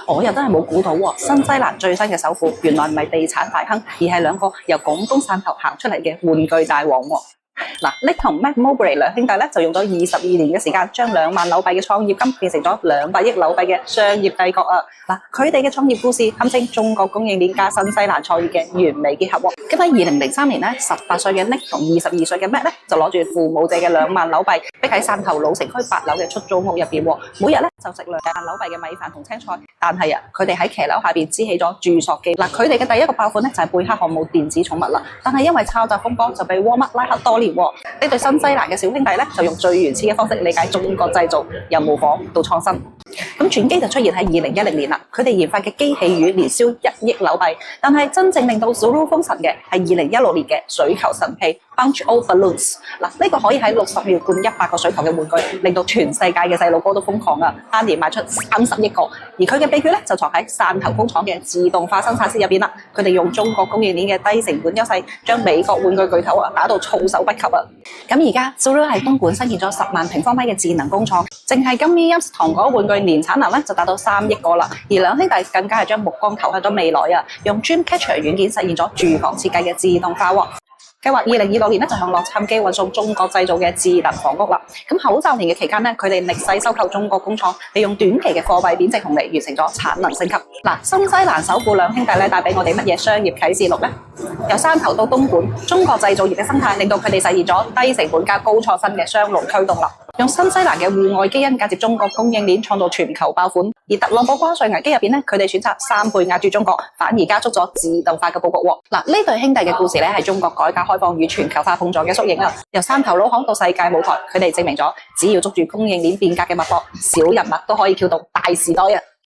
我又真係冇估到喎，新西蘭最新嘅首富原來唔係地產大亨，而係兩個由廣東汕頭行出嚟嘅玩具大王喎。嗱，Nick 同 Matt Mowbray 兩兄弟咧就用咗22年嘅時間，將2萬紐幣嘅創業金變成咗200億紐幣嘅商業帝國啊！嗱，佢哋嘅創業故事堪稱中國供應鏈加新西蘭創業嘅完美結合喎。咁喺2003年咧，18歲嘅 Nick 同22歲嘅 Matt 咧就攞住父母借嘅2萬紐幣，逼喺汕頭老城區8樓嘅出租屋入邊喎，每日咧就食2萬紐幣嘅米飯同青菜。但係啊，佢哋喺騎樓下邊支起咗住塑機。嗱，佢哋嘅第一個爆款咧就係貝克漢姆電子寵物啦，但係因為抄襲風波就被 Walmart 拉黑多年。呢對新西蘭嘅小兄弟咧，就用最原始嘅方式理解中國製造，由模仿到創新。咁轉機就出現喺2010年啦，佢哋研發嘅機器魚年銷1億紐幣，但係真正令到 Zuru 封神嘅係2016年嘅水球神器 Punch-O Balloons。嗱，呢個可以喺60秒灌100個水球嘅玩具，令到全世界嘅細路哥都瘋狂啊！單年賣出30億個，而佢嘅秘訣咧就藏喺汕頭工廠嘅自動化生產線入邊啦。佢哋用中國供應鏈嘅低成本優勢，將美國玩具巨頭啊打到措手不及啊！咁而家 Zuru 喺東莞新建咗10萬平方米嘅智能工廠，淨係金咪音糖果玩具年產能咧就達到3億個啦。而兩兄弟更加係將目光投向咗未來啊，用 Dreamcatcher 軟件實現咗住房設計嘅自動化喎。計劃2026年咧就向洛杉磯運送中國製造嘅智能房屋啦。咁口罩年嘅期間咧，佢哋逆勢收購中國工廠，利用短期嘅貨幣貶值紅利，完成咗產能升級。嗱，新西蘭首富兩兄弟咧帶俾我哋乜嘢商業啟示錄呢？由汕頭到東莞，中國製造業嘅生態令到佢哋實現咗低成本加高創新嘅雙龍驅動啦。用新西蘭嘅戶外基因嫁接中國供應鏈，創造全球爆款。而特朗普關稅危機入邊咧，佢哋選擇3倍壓住中國，反而加速咗自動化嘅佈局喎。嗱，呢對兄弟嘅故事咧係中國改革開放與全球化碰撞嘅縮影啊！由汕頭老巷到世界舞台，佢哋證明咗只要捉住供應鏈變革嘅脈搏，小人物都可以撬動大時代啊！